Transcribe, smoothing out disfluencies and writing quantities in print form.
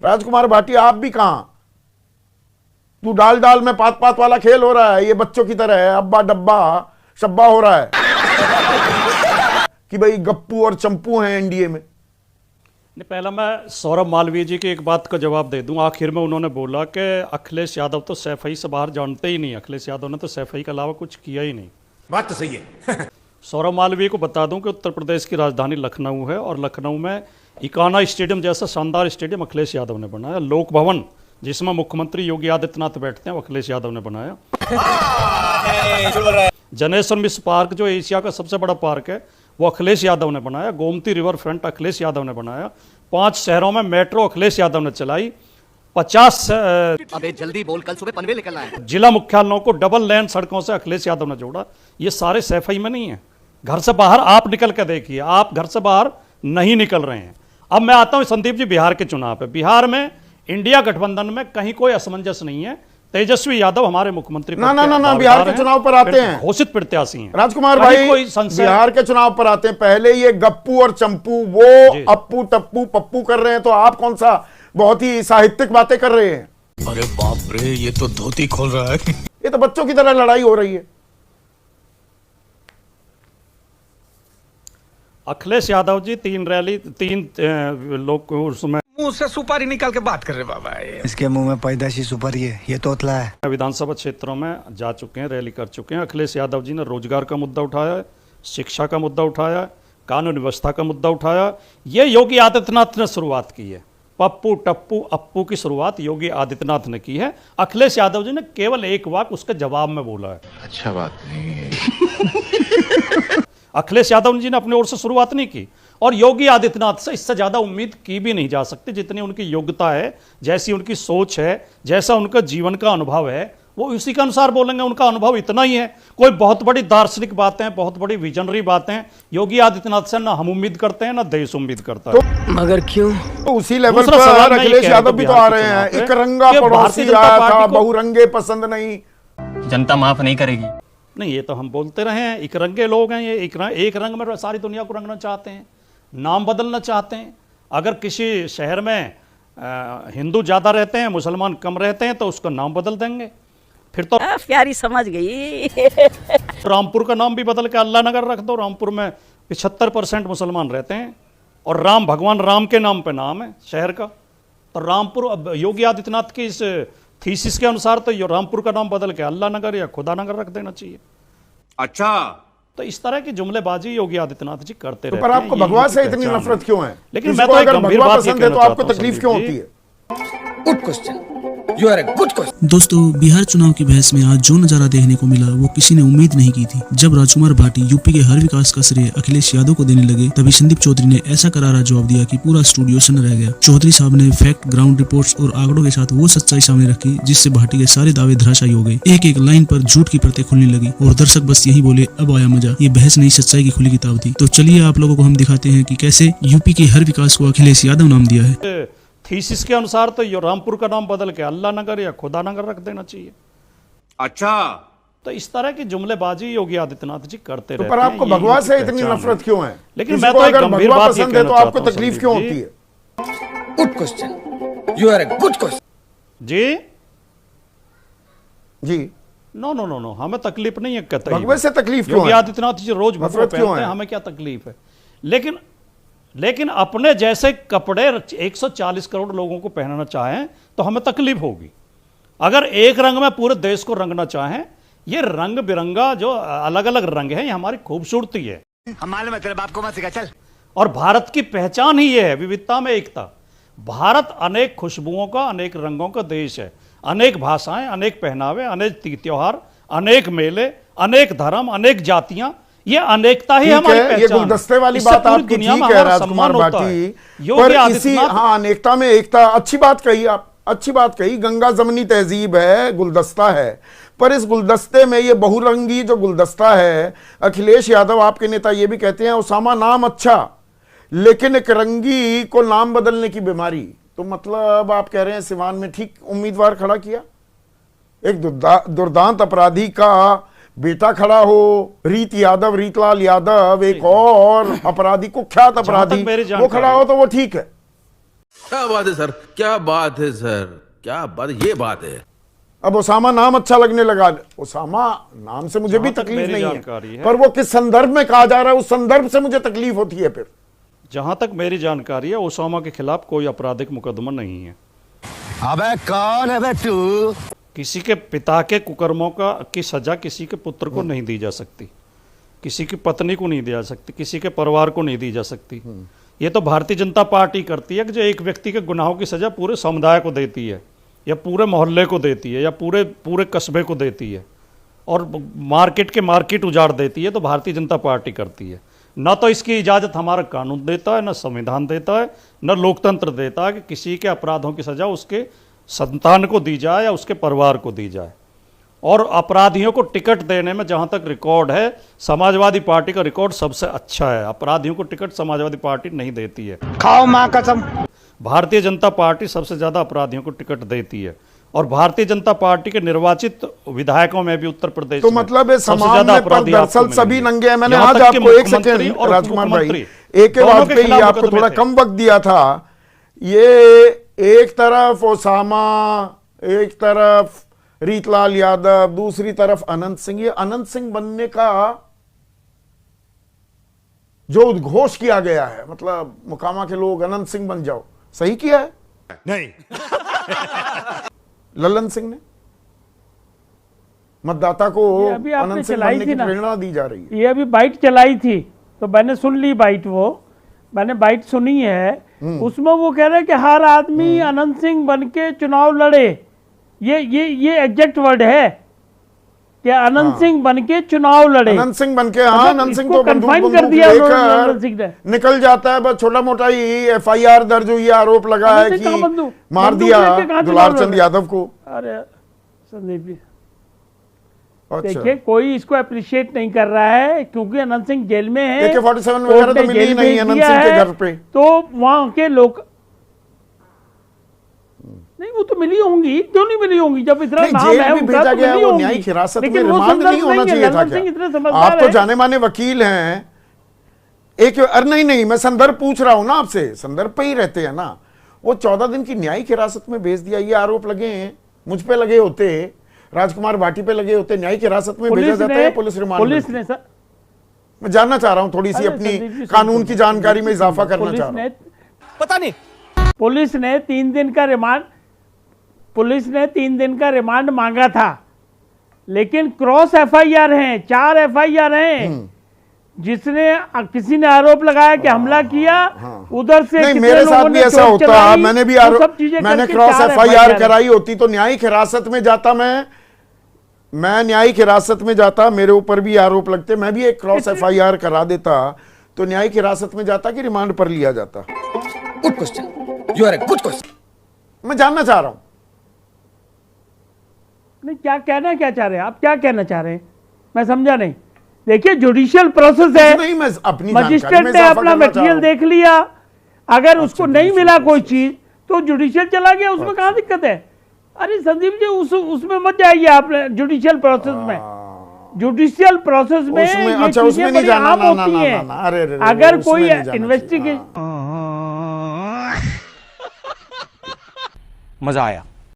राजकुमार भाटी आप भी कहां? तू डाल डाल में पात पात वाला खेल हो रहा है, ये बच्चों की तरह है, अब्बा डब्बा शब्बा हो रहा है कि भाई गप्पू और चंपू हैं एनडीए में। पहला मैं सौरभ मालवीय जी की एक बात का जवाब दे दूं। आखिर में उन्होंने बोला कि अखिलेश यादव तो सैफई से बाहर जानते ही नहीं। अखिलेश यादव ने तो सैफई के अलावा कुछ किया ही नहीं। बात तो सही है। सौरभ मालवीय को बता दूं कि उत्तर प्रदेश की राजधानी लखनऊ है और लखनऊ में इकाना स्टेडियम जैसा शानदार स्टेडियम अखिलेश यादव ने बनाया। लोक भवन जिसमें मुख्यमंत्री योगी आदित्यनाथ बैठते हैं वो अखिलेश यादव ने बनाया। जनेश्वर मिश्र पार्क जो एशिया का सबसे बड़ा पार्क है वो अखिलेश यादव ने बनाया। गोमती रिवर फ्रंट अखिलेश यादव ने बनाया। 5 शहरों में मेट्रो अखिलेश यादव ने चलाई। 50 अबे जल्दी बोल, कल सुबह पनवेल निकलना है। जिला मुख्यालयों को डबल लेन सड़कों से अखिलेश यादव ने जोड़ा। ये सारे सैफई में नहीं है। घर से बाहर आप निकल के देखिए, आप घर से बाहर नहीं निकल रहे हैं। अब मैं आता हूं संदीप जी बिहार के चुनाव पे। बिहार में इंडिया गठबंधन में कहीं कोई असमंजस नहीं है। तेजस्वी यादव हमारे मुख्यमंत्री ना बिहार के चुनाव पर आते हैं, घोषित प्रत्याशी हैं। राजकुमार भाई बिहार के चुनाव पर आते हैं। पहले ये गप्पू और चंपू वो अप्पू टप्पू पप्पू कर रहे हैं, तो आप कौन सा बहुत ही साहित्यिक बातें कर रहे हैं। अरे बाप रे, ये तो धोती खोल रहा है। ये तो बच्चों की तरह लड़ाई हो रही है। अखिलेश यादव जी 3 लोग उसमें मुंह से सुपारी निकाल के बात कर रहे बाबा। इसके मुंह में पैदाशी सुपारी है, ये तोतला है। विधानसभा क्षेत्रों में जा चुके हैं, रैली कर चुके हैं। अखिलेश यादव जी ने रोजगार का मुद्दा उठाया है, शिक्षा का मुद्दा उठाया, कानून व्यवस्था का मुद्दा उठाया। ये योगी आदित्यनाथ ने शुरुआत की है। पप्पू टप्पू अप्पू की शुरुआत योगी आदित्यनाथ ने की है। अखिलेश यादव जी ने केवल एक वाक्य उसके जवाब में बोला है। अच्छा बात नहीं है। अखिलेश यादव जी ने अपनी ओर से शुरुआत नहीं की और योगी आदित्यनाथ से इससे ज्यादा उम्मीद की भी नहीं जा सकती। जितनी उनकी योग्यता है, जैसी उनकी सोच है, जैसा उनका जीवन का अनुभव है, वो उसी के अनुसार बोलेंगे। उनका अनुभव इतना ही है। कोई बहुत बड़ी दार्शनिक बातें, बहुत बड़ी विजनरी बातें योगी आदित्यनाथ से ना हम उम्मीद करते हैं ना देश उम्मीद करता है। मगर क्यों? तो उसी लेवल पर अखिलेश यादव भी तो आ रहे हैं। एक रंगा पड़ोसी आया था, बहुरंगे पसंद नहीं। जनता माफ नहीं करेगी। नहीं, ये तो हम बोलते रहे हैं। एक रंगे लोग हैं ये। एक रंग में सारी दुनिया को रंगना चाहते हैं, नाम बदलना चाहते हैं। अगर किसी शहर में हिंदू ज़्यादा रहते हैं, मुसलमान कम रहते हैं, तो उसका नाम बदल देंगे। फिर तो प्यारी समझ गई। रामपुर का नाम भी बदल के अल्लाह नगर रख दो। रामपुर में 75% मुसलमान रहते हैं और राम भगवान राम के नाम पे नाम है शहर का। तो रामपुर, अब योगी आदित्यनाथ की इस थीसिस के अनुसार तो रामपुर का नाम बदल के अल्लाह नगर या खुदा नगर रख देना चाहिए। अच्छा, तो इस तरह की जुमलेबाजी योगी आदित्यनाथ जी करते रहते हैं। पर आपको भगवा से इतनी नफरत क्यों है? लेकिन मैं तो अगर भगवा पसंद है तो आपको तकलीफ क्यों होती है? Good question, you are a good question. दोस्तों, बिहार चुनाव की बहस में आज जो नजारा देखने को मिला वो किसी ने उम्मीद नहीं की थी। जब राजकुमार भाटी यूपी के हर विकास का श्रेय अखिलेश यादव को देने लगे, तभी संदीप चौधरी ने ऐसा करारा जवाब दिया कि पूरा स्टूडियो सन्न रह गया। चौधरी साहब ने फैक्ट, ग्राउंड रिपोर्ट्स और आंकड़ों के साथ वो सच्चाई सामने रखी जिससे भाटी के सारे दावे धराशायी हो गए। एक एक लाइन पर झूठ की परतें खुलने लगी और दर्शक बस यही बोले, अब आया मजा। ये बहस नहीं, सच्चाई की खुली किताब थी। तो चलिए आप लोगों को हम दिखाते हैं कि कैसे यूपी के हर विकास को अखिलेश यादव नाम दिया है। थीसिस के अनुसार तो ये रामपुर का नाम बदल के अल्लाह नगर या खुदा नगर रख देना चाहिए। अच्छा, तो इस तरह की जुमलेबाजी योगी आदित्यनाथ जी करते रहते हैं। पर आपको भगवा से इतनी नफरत क्यों है? लेकिन मैं तो अगर भगवा पसंद है तो आपको तकलीफ क्यों होती है? Good question, you are a good question. जी नो, हमें तकलीफ नहीं है। कहते भगवे से तकलीफ क्यों है? योगी आदित्यनाथ जी रोज भगवा पहनते हैं, हमें क्या तकलीफ है? लेकिन अपने जैसे कपड़े 140 करोड़ लोगों को पहनाना चाहें तो हमें तकलीफ होगी। अगर एक रंग में पूरे देश को रंगना चाहें, ये रंग बिरंगा जो अलग अलग रंग है, ये हमारी खूबसूरती है। हम मालूम है, तेरे बाप को मत सिखा, चल। और भारत की पहचान ही ये है, विविधता में एकता। भारत अनेक खुशबुओं का, अनेक रंगों का देश है। अनेक भाषाएं, अनेक पहनावे, अनेक त्योहार, अनेक मेले, अनेक धर्म, अनेक जातियां, ये अनेकता ही हमारी पहचान। ये गुलदस्ते वाली बात आपकी ठीक है राजकुमार भाटी, पर इसी अनेकता में एकता, अच्छी बात कही आप, अच्छी बात कही। गंगा जमनी तहजीब है, गुलदस्ता है, पर इस गुलदस्ते में ये बहुरंगी जो गुलदस्ता है, अखिलेश यादव आपके नेता ये भी कहते हैं उसामा नाम अच्छा, लेकिन एक रंगी को नाम बदलने की बीमारी। तो मतलब आप कह रहे हैं सिवान में ठीक उम्मीदवार खड़ा किया, एक दुर्दांत अपराधी का बेटा खड़ा हो, रीतलाल यादव, एक और अपराधी, कुख्यात अपराधी वो खड़ा हो तो वो ठीक है। क्या बात है सर, क्या बात है सर, क्या बात, ये बात है। अब ओसामा नाम अच्छा लगने लगा। ओसामा नाम से मुझे भी तकलीफ नहीं है, पर वो किस संदर्भ में कहा जा रहा है उस संदर्भ से मुझे तकलीफ होती है। फिर जहां तक मेरी जानकारी है, ओसामा के खिलाफ कोई आपराधिक मुकदमा नहीं है। अबे कौन है बे तू? किसी के पिता के कुकर्मों की सजा किसी के पुत्र को नहीं दी जा सकती, किसी की पत्नी को नहीं दी जा सकती, किसी के परिवार को नहीं दी जा सकती। ये तो भारतीय जनता पार्टी करती है कि जो एक व्यक्ति के गुनाहों की सजा पूरे समुदाय को देती है, या पूरे मोहल्ले को देती है, या पूरे कस्बे को देती है, और मार्केट उजाड़ देती है, तो भारतीय जनता पार्टी करती है। न तो इसकी इजाज़त हमारा कानून देता है, न संविधान देता है, न लोकतंत्र देता है कि किसी के अपराधों की सजा उसके संतान को दी जाए या उसके परिवार को दी जाए। और अपराधियों को टिकट देने में जहां तक रिकॉर्ड है, समाजवादी पार्टी का रिकॉर्ड सबसे अच्छा है। अपराधियों को टिकट समाजवादी पार्टी नहीं देती है। खाओ माँ कसम। भारतीय जनता पार्टी सबसे ज्यादा अपराधियों को टिकट देती है, और भारतीय जनता पार्टी के निर्वाचित विधायकों में भी उत्तर प्रदेश तो मतलब है समाज में पर दरअसल सभी नंगे हैं। मैंने आज आपको एक सेकंड राजकुमार भाई, एक के बाद पे ही आपको थोड़ा कम वक्त दिया था। ये एक तरफ ओसामा, एक तरफ रीतलाल यादव, दूसरी तरफ अनंत सिंह। ये अनंत सिंह बनने का जो उद्घोष किया गया है, मतलब मुकामा के लोग अनंत सिंह बन जाओ, सही किया है? नहीं। ललन सिंह ने मतदाता को अनंत सिंह बनने की प्रेरणा दी जा रही है। ये अभी बाइट चलाई थी तो मैंने सुन ली बाइट, मैंने बाइट सुनी है। उसमें वो कह रहे हैं कि हर आदमी अनंत सिंह बन के चुनाव लड़े। ये एग्जैक्ट वर्ड है कि अनंत सिंह बन के चुनाव लड़े। अनंत सिंह बन के, हाँ, अनंत सिंह को कन्फाइन कर दिया निकल जाता है। बस छोटा मोटा ही एफआईआर दर्ज हुई, आरोप लगा है कि मार दिया दुलार चंद यादव को। अरे संदीप जी, देखिए कोई इसको अप्रिशिएट नहीं कर रहा है, क्योंकि अनंत सिंह जेल में है। AK-47 वगैरह तो मिली ही नहीं अनंत सिंह के घर पे, तो वहां के लोग नहीं, वो तो मिली होंगी, क्यों नहीं मिली होंगी? जब इतना नाम है भी भेजा गया, वो न्यायिक हिरासत में रिमांड नहीं होना चाहिए था क्या? आप तो जाने माने वकील हैं। नहीं, मैं संदर्भ पूछ रहा हूं ना आपसे, संदर्भ पे ही रहते हैं ना। वो 14 दिन की न्यायिक हिरासत में भेज दिया। ये आरोप लगे हैं, मुझ पे लगे होते, राजकुमार भाटी पे लगे होते, न्यायिक हिरासत में भेजा जाता है, पुलिस रिमांड। पुलिस ने सर, मैं जानना चाह रहा हूं, थोड़ी सी अपनी कानून की जानकारी में इजाफा करना चाह रहा हूं। पता नहीं, पुलिस ने 3 दिन का रिमांड मांगा था, लेकिन क्रॉस एफआईआर हैं, 4 एफआईआर हैं। जिसने किसी ने आरोप लगाया कि हमला किया, उधर से नहीं, मेरे साथ भी ऐसा होता। मैंने भी मैंने क्रॉस एफआईआर कराई होती तो न्यायिक हिरासत में जाता। मैं न्यायिक हिरासत में जाता, मेरे ऊपर भी आरोप लगते, मैं भी एक क्रॉस एफआईआर करा देता, तो न्यायिक हिरासत में जाता कि रिमांड पर लिया जाता। Good question, you are a good question. मैं जानना चाह रहा हूं, नहीं क्या चाह रहे हैं आप? क्या कहना चाह रहे हैं? मैं समझा नहीं। देखिए जुडिशियल प्रोसेस है, मजिस्ट्रेट ने अपना मटेरियल देख लिया, अगर उसको नहीं मिला कोई चीज तो जुडिशियल चला गया, उसमें कहां दिक्कत है? अरे संदीप जी, उसमें मत जाइए आप जुडिशियल प्रोसेस में। जुडिशियल प्रोसेस में ये चीजें बड़ी आम होती हैं। अगर कोई इन्वेस्टिगेशन, मजा आया।